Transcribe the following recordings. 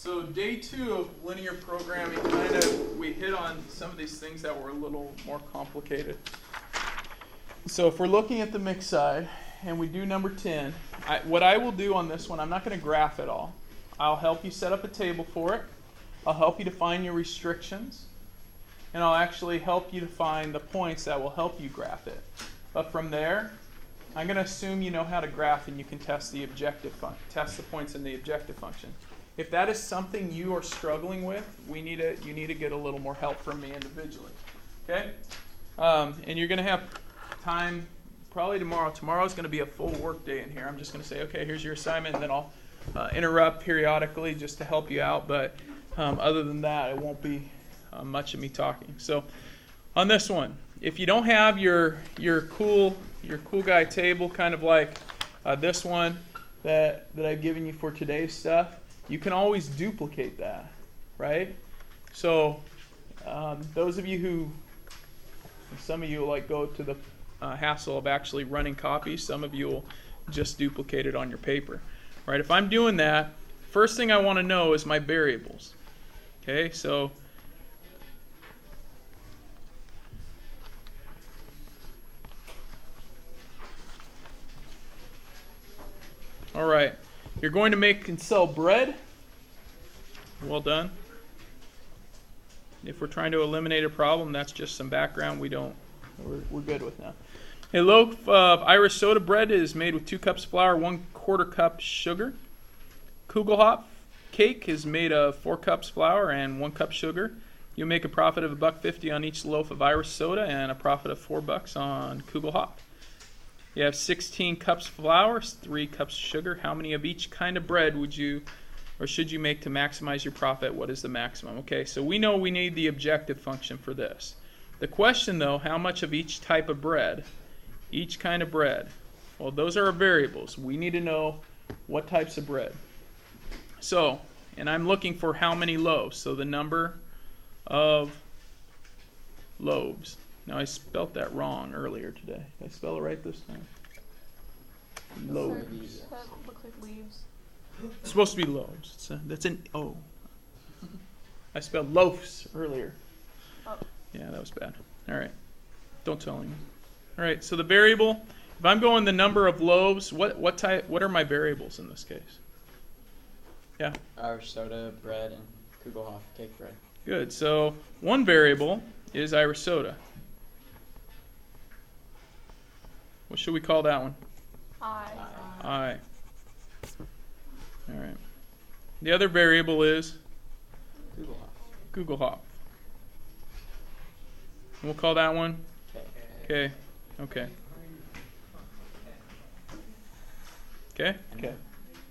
So day 2 of linear programming, we hit on some of these things that were a little more complicated. So if we're looking at the mix side and we do number 10, what I will do on this one, I'm not going to graph it all. I'll help you set up a table for it. I'll help you define your restrictions. And I'll actually help you define the points that will help you graph it. But from there, I'm going to assume you know how to graph and you can test the test the points in the objective function. If that is something you are struggling with, you need to get a little more help from me individually. Okay? And you're going to have time probably tomorrow. Tomorrow is going to be a full work day in here. I'm just going to say, okay, here's your assignment, and then I'll interrupt periodically just to help you out. But other than that, it won't be much of me talking. So on this one, if you don't have your cool guy table, kind of like this one that I've given you for today's stuff, you can always duplicate that, right? So those of you who, some of you like go to the hassle of actually running copies, some of you will just duplicate it on your paper, right? If I'm doing that, first thing I want to know is my variables. Okay, so all right, you're going to make and sell bread. Well done. If we're trying to eliminate a problem, that's just some background we're good with now. A loaf of Irish soda bread is made with 2 cups flour, 1/4 cup sugar. Kugelhopf cake is made of 4 cups flour and 1 cup sugar. You'll make a profit of $1.50 on each loaf of Irish soda and a profit of $4 on Kugelhopf. You have 16 cups flour, 3 cups sugar. How many of each kind of bread would you or should you make to maximize your profit? What is the maximum? Okay, so we know we need the objective function for this. The question though, how much of each type of bread? Each kind of bread. Well, those are our variables. We need to know what types of bread. So, and I'm looking for how many loaves. So the number of loaves. Now I spelt that wrong earlier today. Did I spell it right this time? Loaves. That looks like leaves. It's supposed to be loaves. That's an O. I spelled loaves earlier. Oh. Yeah, that was bad. All right. Don't tell anyone. All right, so the variable, if I'm going the number of loaves, what are my variables in this case? Yeah? Irish soda, bread, and Kugelhopf cake bread. Good. So one variable is Irish soda. What should we call that one? I. I. All right. The other variable is Kugelhopf. And we'll call that one K. Okay. Okay? Okay.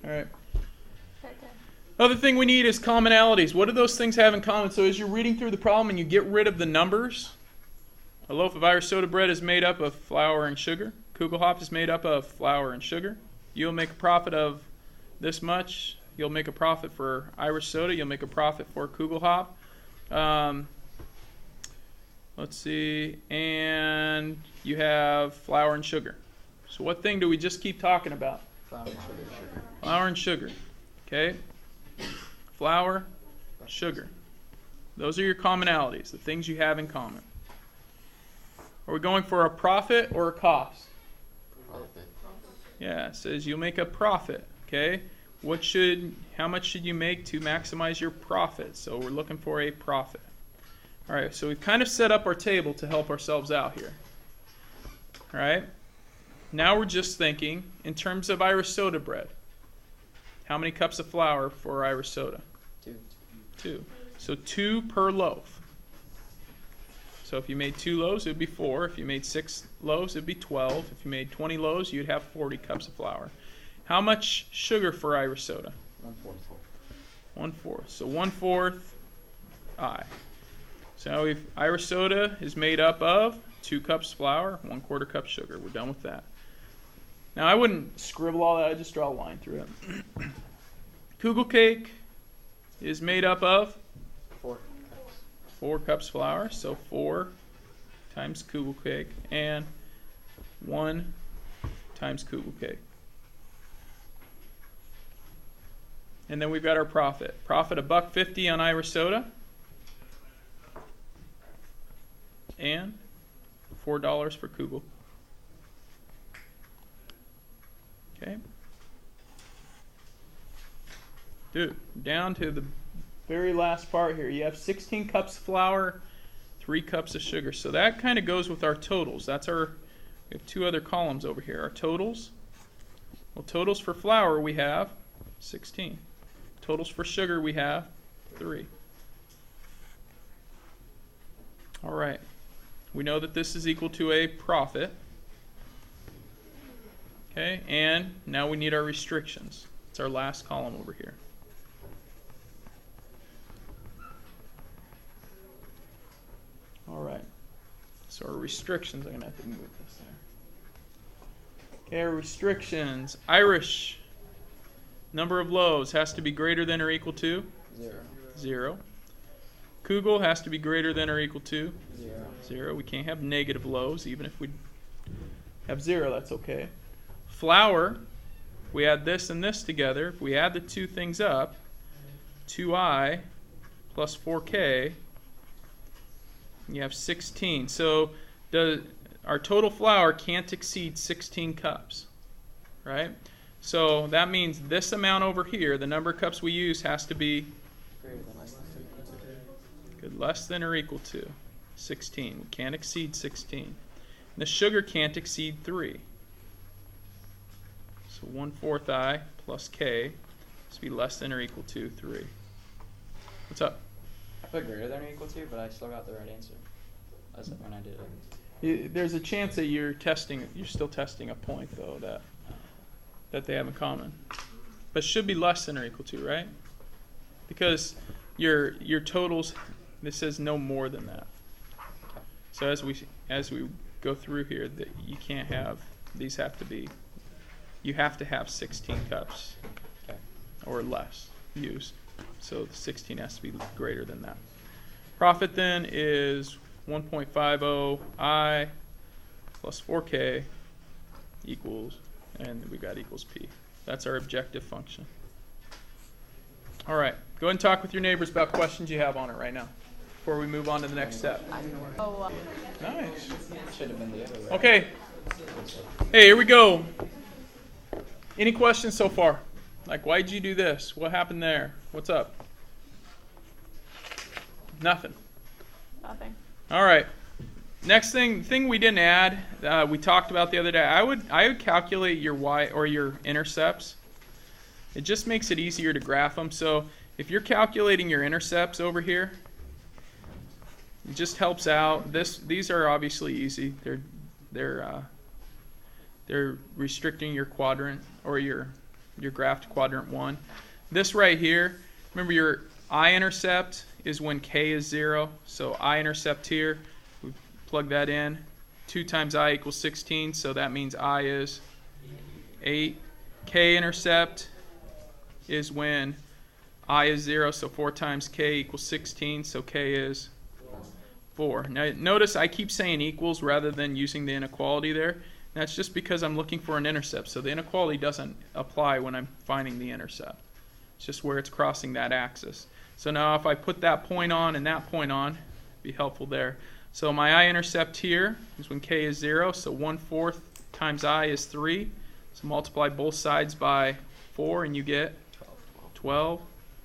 All right. Okay. Other thing we need is commonalities. What do those things have in common? So as you're reading through the problem and you get rid of the numbers, a loaf of Irish soda bread is made up of flour and sugar. Kugelhopf is made up of flour and sugar. You'll make a profit of this much. You'll make a profit for Irish soda. You'll make a profit for Kugelhopf. Let's see. And you have flour and sugar. So what thing do we just keep talking about? Flour and sugar. Flour and sugar. Okay? Flour, sugar. Those are your commonalities, the things you have in common. Are we going for a profit or a cost? Profit. Yeah, it says you'll make a profit. Okay? How much should you make to maximize your profit? So we're looking for a profit. All right, so we've kind of set up our table to help ourselves out here. All right? Now we're just thinking in terms of Irish soda bread. How many cups of flour for Irish soda? 2. 2. So 2 per loaf. So if you made 2 loaves, it would be 4. If you made 6 loaves, it would be 12. If you made 20 loaves, you'd have 40 cups of flour. How much sugar for Irish soda? 1/4. So 1/4 I. So Irish soda is made up of 2 cups flour, 1/4 cup sugar. We're done with that. Now I wouldn't scribble all that. I just draw a line through it. Kugel cake is made up of 4 cups. 4 cups flour. So 4 times Kugel cake and 1 times Kugel cake. And then we've got our profit. Profit $1.50 on Irish soda. And $4 for Kugel. Okay. Dude, down to the very last part here. You have 16 cups of flour, 3 cups of sugar. So that kind of goes with our totals. That's our, we have 2 other columns over here. Our totals. Well, totals for flour we have 16. Totals for sugar we have 3. All right. We know that this is equal to a profit. Okay, and now we need our restrictions. It's our last column over here. All right. So our restrictions, I'm going to have to move this there. Okay, our restrictions. Irish, number of loaves has to be greater than or equal to? 0. 0. Kugel has to be greater than or equal to? 0. 0. We can't have negative loaves, even if we have 0, that's okay. Flour, we add this and this together. If we add the 2 things up, 2i plus 4k, you have 16. So our total flour can't exceed 16 cups, right? So that means this amount over here, the number of cups we use, has to be less than or equal to 16. We can't exceed 16. And the sugar can't exceed 3. So 1/4 I plus k must be less than or equal to 3. What's up? I put greater than or equal to, but I still got the right answer. That's when I did it. There's a chance that you're still testing a point though that they have in common. But it should be less than or equal to, right? Because your totals, this says no more than that. So as we go through here, that you can't have, these have to be, you have to have 16 cups or less used. So the 16 has to be greater than that. Profit then is 1.50 I plus 4k equals, and we got equals p. That's our objective function. All right, go ahead and talk with your neighbors about questions you have on it right now before we move on to the next step. Oh, Nice. Should have been the other way. Okay. Hey, here we go. Any questions so far? Like, why'd you do this? What happened there? What's up? Nothing. nothing. All right. Next thing we didn't add, we talked about the other day. I would calculate your y or your intercepts. It just makes it easier to graph them. So if you're calculating your intercepts over here, it just helps out. These are obviously easy. They're restricting your quadrant or your graph to quadrant 1. This right here, remember your I-intercept is when k is 0. So I-intercept here, we plug that in. 2 times I equals 16, so that means I is 8. K-intercept is when I is 0, so 4 times k equals 16, so k is 4. Now notice I keep saying equals rather than using the inequality there. That's just because I'm looking for an intercept, so the inequality doesn't apply when I'm finding the intercept. It's just where it's crossing that axis. So now if I put that point on and that point on, it'd be helpful there. So my I-intercept here is when k is 0, so 1/4 times I is 3. So multiply both sides by 4 and you get 12.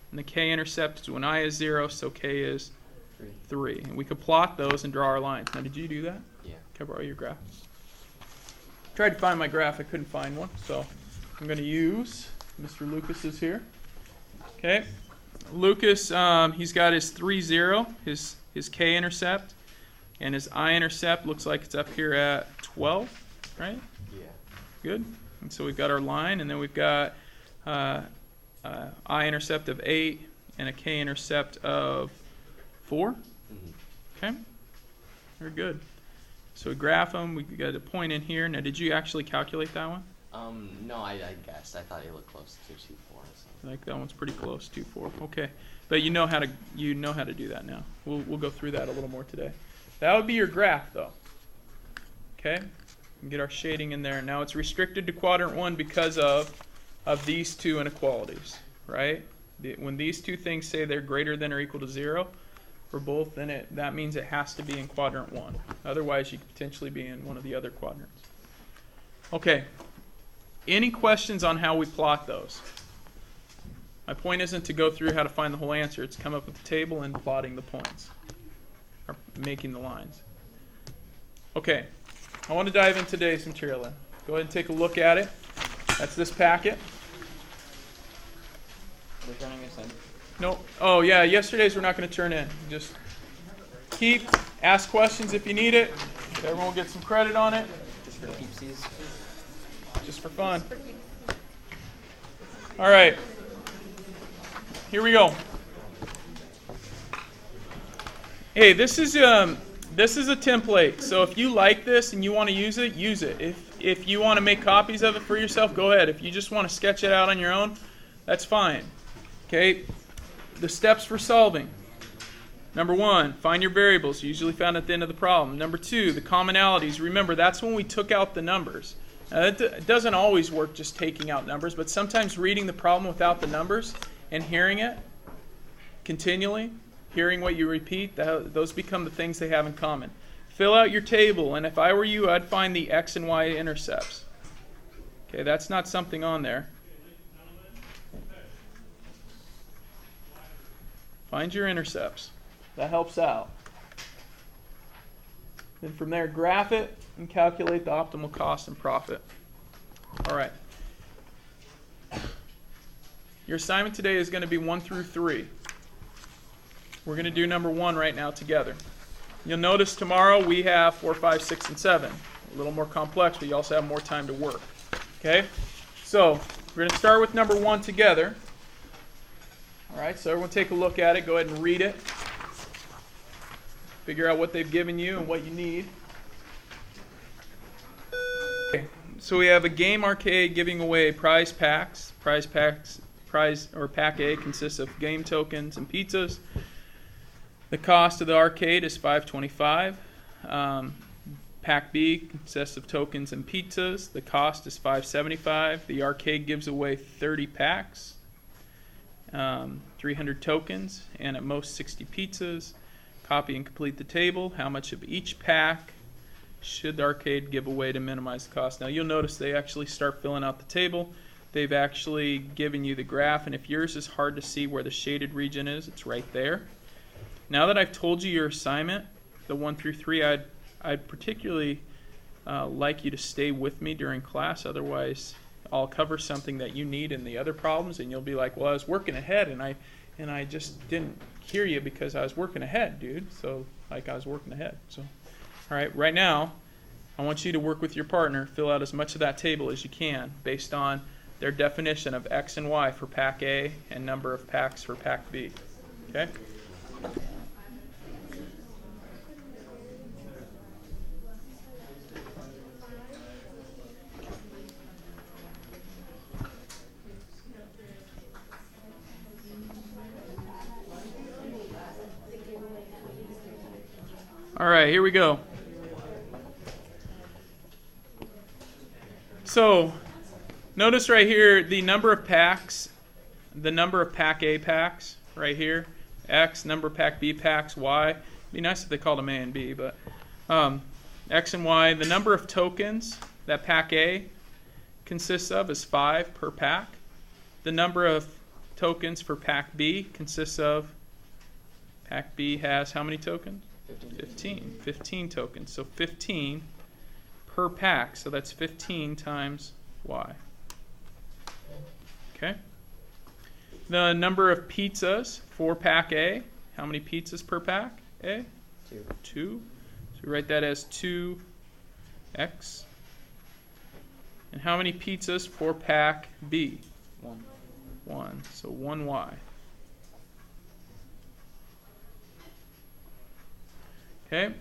And the k-intercept is when I is 0, so k is 3. And we could plot those and draw our lines. Now, did you do that? Yeah. Can I borrow your graph? Tried to find my graph. I couldn't find one. So I'm going to use Mr. Lucas's here. Okay. Lucas, he's got his 3, 0, his k-intercept. And his I-intercept looks like it's up here at 12, right? Yeah. Good. And so we've got our line, and then we've got I-intercept of 8 and a k-intercept of 4. Okay. Very good. So we graph them. We got a point in here. Now, did you actually calculate that one? No, I guessed. I thought it looked close to 2, 4. So. I think that one's pretty close, 2, 4. Okay. But you know how to do that now. We'll go through that a little more today. That would be your graph, though. Okay. And get our shading in there. Now it's restricted to quadrant 1 because of these 2 inequalities, right? When these two things say they're greater than or equal to 0 for both, then that means it has to be in quadrant 1. Otherwise, you could potentially be in one of the other quadrants. Okay. Any questions on how we plot those? My point isn't to go through how to find the whole answer. It's come up with the table and plotting the points, or making the lines. Okay. I want to dive into today's material then. Go ahead and take a look at it. That's this packet. We're turning this in. No. Oh, yeah. Yesterday's we're not going to turn in. Just ask questions if you need it. Everyone will get some credit on it. Just for keepsies. Just for fun. All right. Here we go. Hey, this is a template. So if you like this and you want to use it, use it. If you want to make copies of it for yourself, go ahead. If you just want to sketch it out on your own, that's fine. Okay. The steps for solving. Number 1, find your variables, usually found at the end of the problem. Number 2, the commonalities. Remember, that's when we took out the numbers. Now, it doesn't always work just taking out numbers, but sometimes reading the problem without the numbers and hearing it continually, hearing what you repeat, those become the things they have in common. Fill out your table, and if I were you, I'd find the x and y intercepts. Okay, that's not something on there. Find your intercepts. That helps out. Then from there, graph it and calculate the optimal cost and profit. All right. Your assignment today is going to be 1 through 3. We're going to do number 1 right now together. You'll notice tomorrow we have 4, 5, 6, and 7. A little more complex, but you also have more time to work. Okay? So we're going to start with number 1 together. All right, so everyone take a look at it. Go ahead and read it. Figure out what they've given you and what you need. Okay, so we have a game arcade giving away prize packs. Pack A consists of game tokens and pizzas. The cost of the arcade is $5.25. Pack B consists of tokens and pizzas. The cost is $5.75. The arcade gives away 30 packs, 300 tokens, and at most 60 pizzas. Copy and complete the table. How much of each pack should the arcade give away to minimize the cost? Now you'll notice they actually start filling out the table. They've actually given you the graph, and if yours is hard to see where the shaded region is, it's right there. Now that I've told you your assignment, the 1 through 3, I'd particularly like you to stay with me during class. Otherwise, I'll cover something that you need in the other problems, and you'll be like, well, I was working ahead, and I just didn't hear you because I was working ahead, dude. So, like, I was working ahead. So, all right, right now, I want you to work with your partner, fill out as much of that table as you can based on their definition of X and Y for Pack A and number of packs for Pack B. Okay? All right, here we go. So, notice right here the number of packs, the number of Pack A packs right here, X, number of Pack B packs, Y. It'd be nice if they called them A and B, but X and Y. The number of tokens that Pack A consists of is 5 per pack. The number of tokens for Pack B consists of, Pack B has how many tokens? 15 tokens. So 15 per pack. So that's 15 times Y. Okay. The number of pizzas for Pack A. How many pizzas per pack? A? 2. So we write that as 2X. And how many pizzas for Pack B? 1. So 1Y. Okay.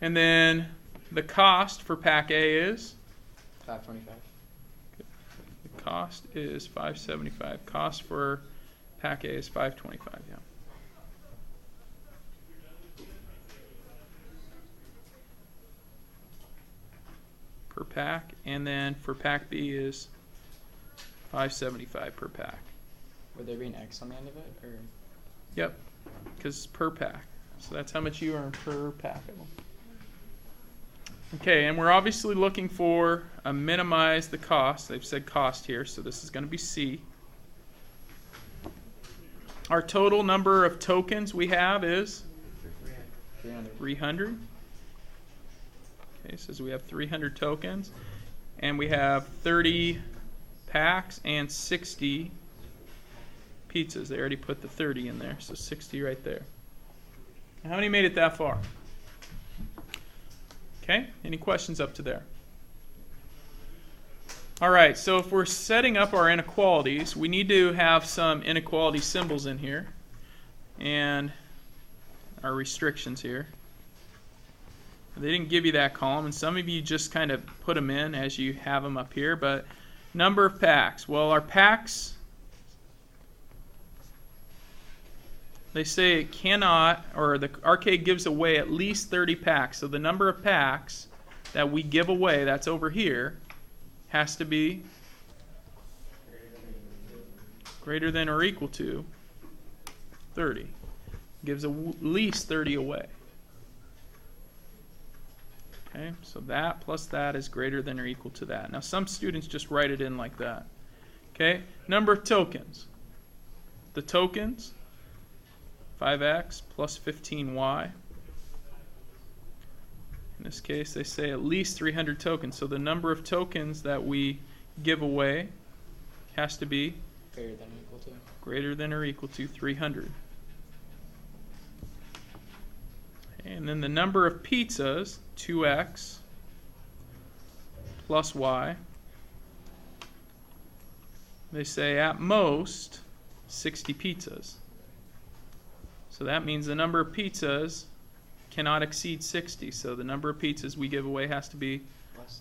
And then the cost for Pack A is? $5.25. The cost is $5.75. Cost for Pack A is $5.25, yeah. Per pack. And then for Pack B is $5.75 per pack. Would there be an X on the end of it, or? Yep, because per pack. So that's how much you earn per pack of them. Okay, and we're obviously looking for a minimize the cost. They've said cost here, so this is going to be C. Our total number of tokens we have is 300. Okay, so we have 300 tokens, and we have 30 packs and 60 pizzas. They already put the 30 in there, so 60 right there. How many made it that far? Okay, any questions up to there? All right, so if we're setting up our inequalities, we need to have some inequality symbols in here and our restrictions here. They didn't give you that column, and some of you just kind of put them in as you have them up here, but number of packs. Well, our packs, they say it cannot, or the arcade gives away at least 30 packs. So the number of packs that we give away, that's over here, has to be greater than or equal to 30. Gives at least 30 away. Okay, so that plus that is greater than or equal to that. Now some students just write it in like that. Okay, number of tokens. The tokens, 5x plus 15y. In this case, they say at least 300 tokens. So the number of tokens that we give away has to be greater than or equal to 300. And then the number of pizzas, 2x plus y. They say at most 60 pizzas. So that means the number of pizzas cannot exceed 60. So the number of pizzas we give away has to be less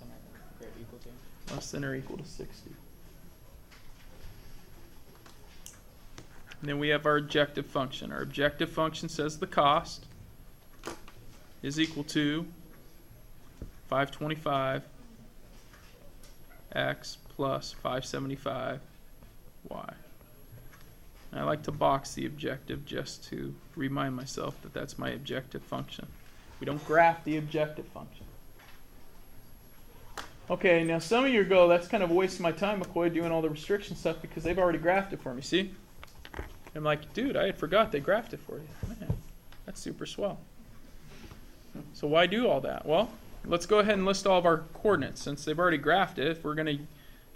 than or equal to 60. And then we have our objective function. Our objective function says the cost is equal to 525 x plus 575 y. I like to box the objective just to remind myself that that's my objective function. We don't graph the objective function. Okay, now some of you go, that's kind of a waste of my time, McCoy, doing all the restriction stuff because they've already graphed it for me, see? I'm like, dude, I had forgot they graphed it for you. Man, that's super swell. So why do all that? Well, let's go ahead and list all of our coordinates. Since they've already graphed it, if we're going to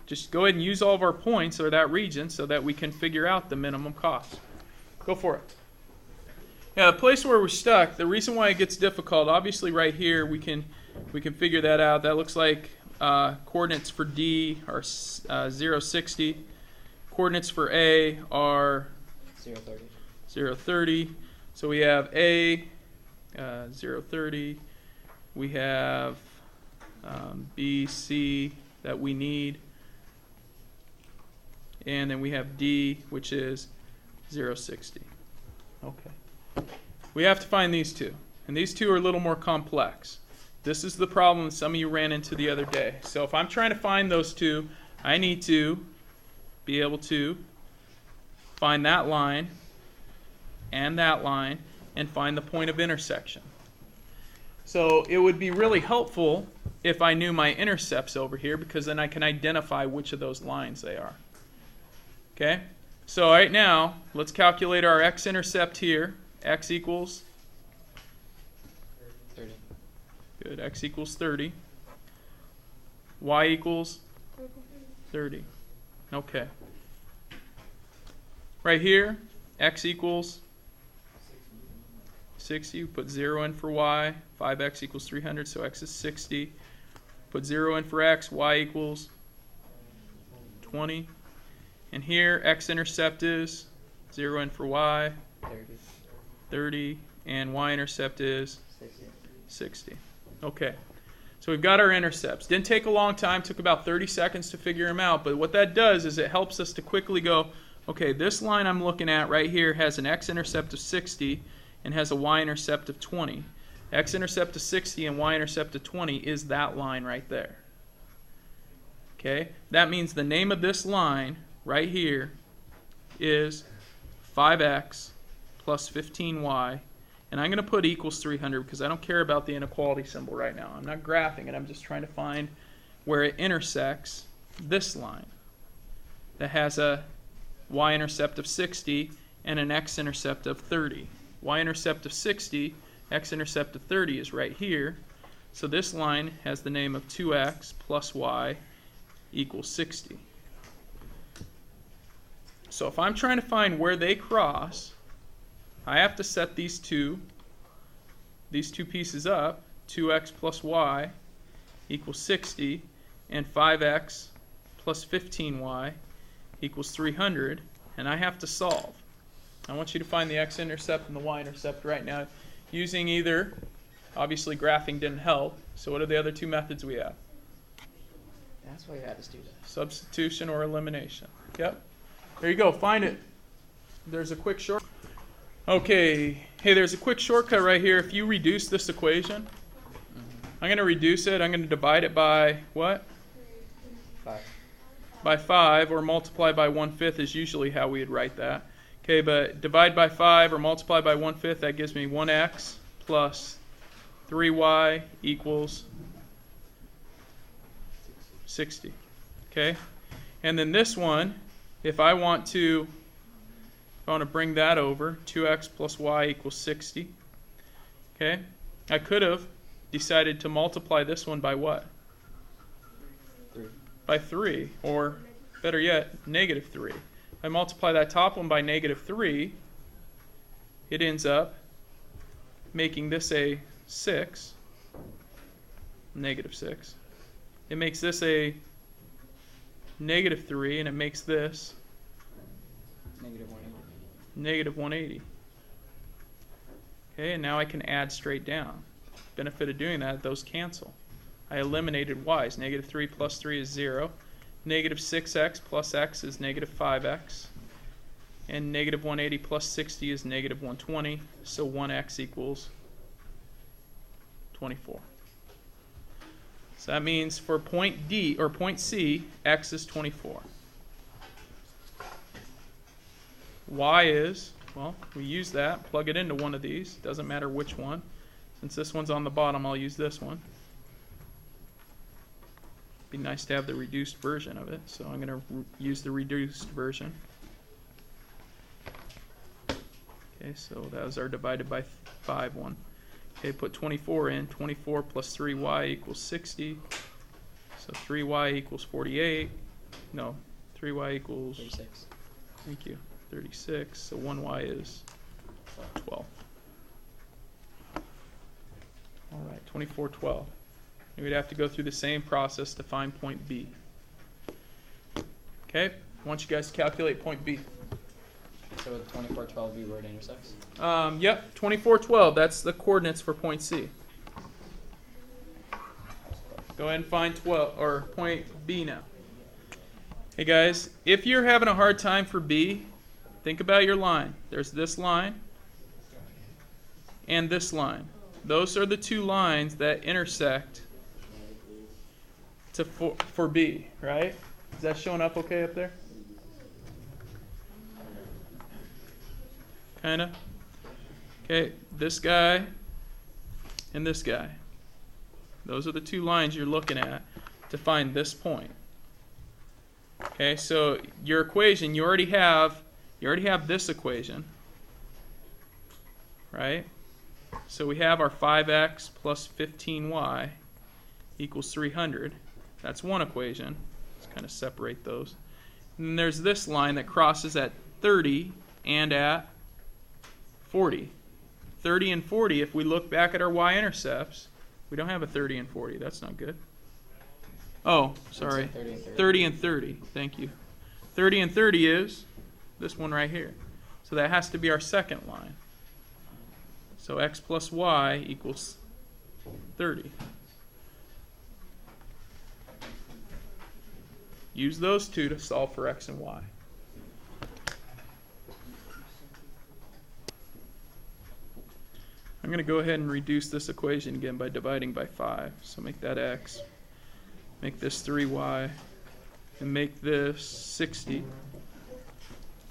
just go ahead and use all of our points or that region so that we can figure out the minimum cost. Go for it. Yeah, the place where we're stuck, the reason why it gets difficult, obviously right here we can figure that out. That looks like coordinates for D are 0, 60. Coordinates for A are 0, 30. 0, 30. So we have A, 0, 30. We have B, C that we need. And then we have D, which is 0, 60. Okay. We have to find these two. And these two are a little more complex. This is the problem that some of you ran into the other day. So if I'm trying to find those two, I need to be able to find that line and find the point of intersection. So it would be really helpful if I knew my intercepts over here because then I can identify which of those lines they are. Okay, so right now, let's calculate our x-intercept here. X equals 30. Good, x equals 30. Y equals 30. Okay. Right here, x equals 60. You put 0 in for y. 5x equals 300, so x is 60. Put 0 in for x. Y equals 20. And here, x-intercept is 0 in for y, 30, and y-intercept is 60. Okay, so we've got our intercepts. Didn't take a long time, took about 30 seconds to figure them out, but what that does is it helps us to quickly go, okay, this line I'm looking at right here has an x-intercept of 60 and has a y-intercept of 20. X-intercept of 60 and y-intercept of 20 is that line right there. Okay, that means the name of this line right here is 5x plus 15y, and I'm going to put equals 300 because I don't care about the inequality symbol right now. I'm not graphing it. I'm just trying to find where it intersects this line that has a y-intercept of 60 and an x-intercept of 30. Y-intercept of 60, x-intercept of 30 is right here. So this line has the name of 2x plus y equals 60. So if I'm trying to find where they cross, I have to set these two pieces up. 2x plus y equals 60, and 5x plus 15y equals 300, and I have to solve. I want you to find the x-intercept and the y-intercept right now using either, obviously graphing didn't help, so what are the other two methods we have? That's why you had us do that. Substitution or elimination. Yep. There you go. Find it. There's a quick short. Okay. Hey, there's a quick shortcut right here. If you reduce this equation, I'm going to reduce it. I'm going to divide it by what? 5. By 5, or multiply by 1/5 is usually how we'd write that. Okay, but divide by 5 or multiply by 1/5, that gives me 1x plus 3y equals 60. Okay, and then this one, if I want to bring that over, 2x plus y equals 60. Okay, I could have decided to multiply this one by what? 3. By 3, or better yet, negative 3. If I multiply that top one by negative 3, it ends up making this a 6, negative 6. It makes this a negative 3, and it makes this Negative 180. negative 180. Okay, and now I can add straight down. Benefit of doing that, those cancel. I eliminated y's. Negative 3 plus 3 is 0. Negative 6x plus x is negative 5x. And negative 180 plus 60 is negative 120. So 1x equals 24. So that means for point D, or point C, x is 24. Y is, well, we use that, plug it into one of these. Doesn't matter which one. Since this one's on the bottom, I'll use this one. Be nice to have the reduced version of it, so I'm going to use the reduced version. Okay, so that was our divided by 5 one. Okay, put 24 in. 24 plus 3y equals 60. So 3y equals 48. No, 3y equals 36. Thank you. 36. So 1y is 12. All right, 24, 12. And we'd have to go through the same process to find point B. Okay, I want you guys to calculate point B. So would 24, 12 be where it intersects? Yep, 24, 12. That's the coordinates for point C. Go ahead and find 12 or point B now. Hey guys, if you're having a hard time for B, think about your line. There's this line and this line. Those are the two lines that intersect for B, right? Is that showing up okay up there? Kinda. Okay, this guy and this guy. Those are the two lines you're looking at to find this point. Okay, so your equation, you already have this equation, right? So we have our 5x plus 15y equals 300. That's one equation. Let's kind of separate those. And then there's this line that crosses at 30 and at 40. 30 and 40, if we look back at our y-intercepts, we don't have a 30 and 40. That's not good. Oh, sorry. 30 and 30. 30 and 30. Thank you. 30 and 30 is this one right here. So that has to be our second line. So x plus y equals 30. Use those two to solve for x and y. I'm going to go ahead and reduce this equation again by dividing by 5. So make that x, make this 3y, and make this 60.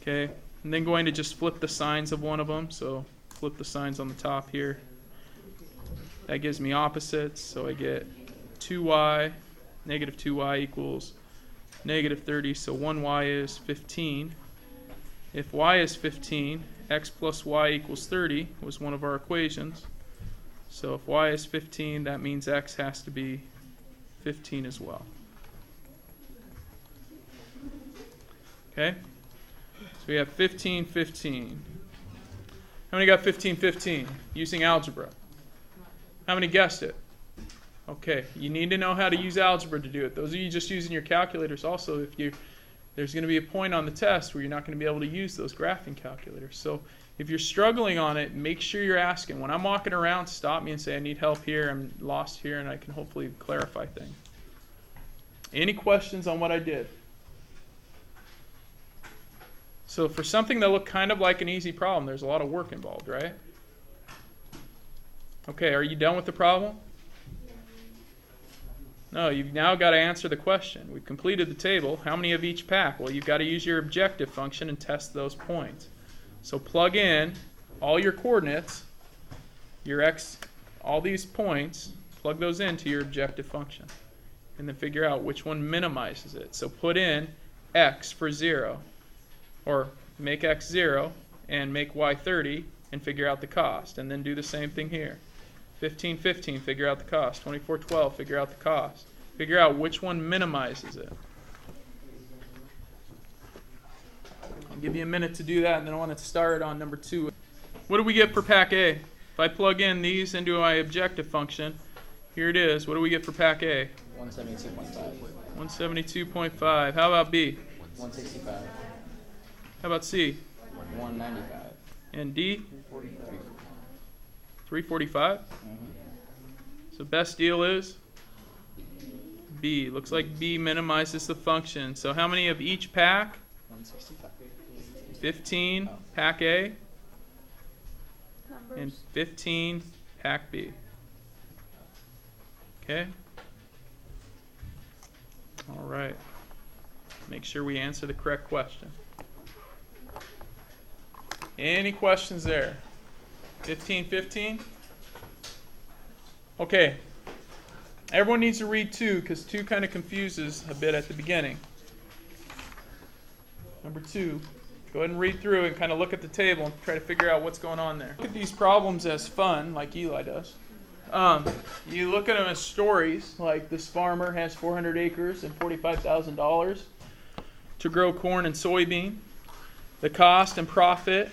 Okay, and then going to just flip the signs of one of them. So flip the signs on the top here. That gives me opposites, so I get 2y, negative 2y equals negative 30, so 1y is 15. If y is 15, x plus y equals 30 was one of our equations. So if y is 15, that means x has to be 15 as well. Okay? So we have 15, 15. How many got 15, 15 using algebra? How many guessed it? Okay, you need to know how to use algebra to do it. Those of you just using your calculators also, there's going to be a point on the test where you're not going to be able to use those graphing calculators. So if you're struggling on it, make sure you're asking. When I'm walking around, stop me and say, I need help here, I'm lost here, and I can hopefully clarify things. Any questions on what I did? So for something that looked kind of like an easy problem, there's a lot of work involved, right? Okay, are you done with the problem? No, you've now got to answer the question. We've completed the table. How many of each pack? Well, you've got to use your objective function and test those points. So plug in all your coordinates, your x, all these points, plug those into your objective function. And then figure out which one minimizes it. So put in x for 0. Or make x 0 and make y 30 and figure out the cost. And then do the same thing here. 15, 15, figure out the cost. 24, 12, figure out the cost. Figure out which one minimizes it. I'll give you a minute to do that, and then I want to start on number 2. What do we get for pack A? If I plug in these into my objective function, here it is. What do we get for pack A? 172.5. 172.5. How about B? 165. How about C? 195. And D? 343. 345? So best deal is B. Looks like B minimizes the function. So how many of each pack? 165. 15 pack A Numbers. and 15 pack B. Okay? All right. Make sure we answer the correct question. Any questions there? 15, 15? Okay. Everyone needs to read 2 because 2 kind of confuses a bit at the beginning. Number 2. Go ahead and read through and kind of look at the table and try to figure out what's going on there. Look at these problems as fun, like Eli does. You look at them as stories, like this farmer has 400 acres and $45,000 to grow corn and soybean. The cost and profit.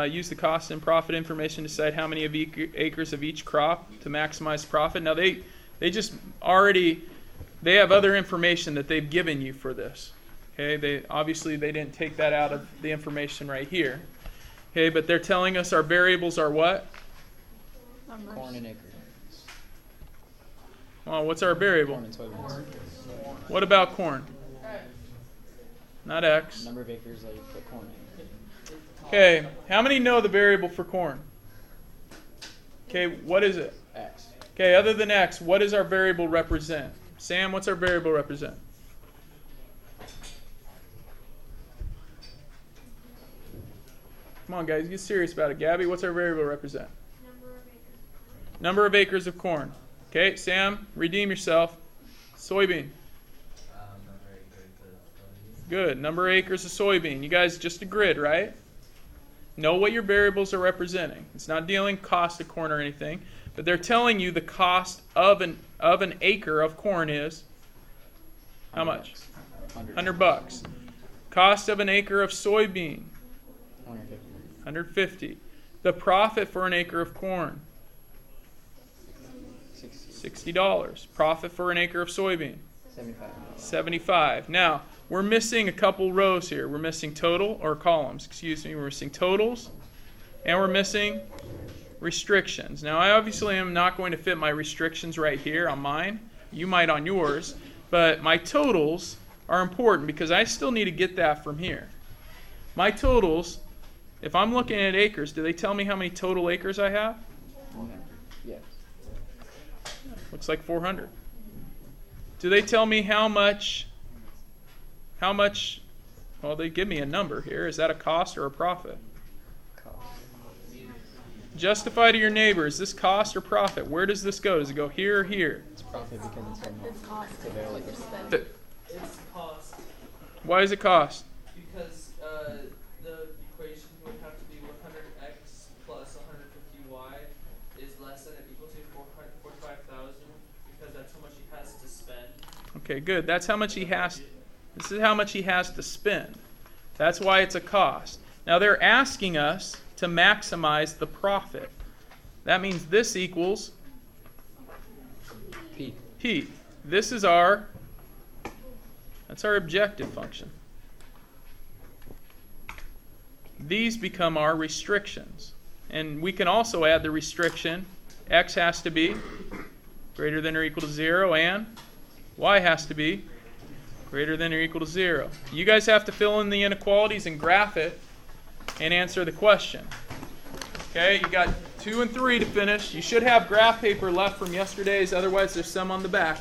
Use the cost and profit information to decide how many of acres of each crop to maximize profit. Now they just already, they have other information that they've given you for this. Okay, they didn't take that out of the information right here. Okay, but they're telling us our variables are what? Numbers. Corn and acre. Well, what's our variable? Corn and soybeans. What about corn? Not X. Number of acres that you put corn in. Okay, how many know the variable for corn? Okay, what is it? X. Okay, other than X, what does our variable represent? Sam, what's our variable represent? Come on, guys, get serious about it. Gabby, what's our variable represent? Number of acres of corn. Okay, Sam, redeem yourself. Soybean. Good, number of acres of soybean. You guys, just a grid, right? Know what your variables are representing. It's not dealing cost of corn or anything, but they're telling you the cost of an acre of corn is how much? $100. Cost of an acre of soybean? 150. The profit for an acre of corn? $60. Profit for an acre of soybean? 75. Now, we're missing a couple rows here. We're missing total, or columns, excuse me. We're missing totals, and we're missing restrictions. Now, I obviously am not going to fit my restrictions right here on mine. You might on yours, but my totals are important because I still need to get that from here. My totals, if I'm looking at acres, do they tell me how many total acres I have? Yes. Looks like 400. Do they tell me how much Well, they give me a number here. Is that a cost or a profit? Justify to your neighbor, is this cost or profit? Where does this go? Does it go here or here? It's profit because It's cost. it's available. Like you're spending. It's cost Why is it cost? because the equation would have to be 100x plus 150y is less than or equal to 45,000 because that's how much he has to spend. Okay, good. That's how much he has. This is how much he has to spend. That's why it's a cost. Now they're asking us to maximize the profit. That means this equals P. P. This is that's our objective function. These become our restrictions. And we can also add the restriction, x has to be greater than or equal to 0, and y has to be greater than or equal to 0. You guys have to fill in the inequalities and graph it and answer the question. Okay, you got 2 and 3 to finish. You should have graph paper left from yesterday's, otherwise there's some on the back.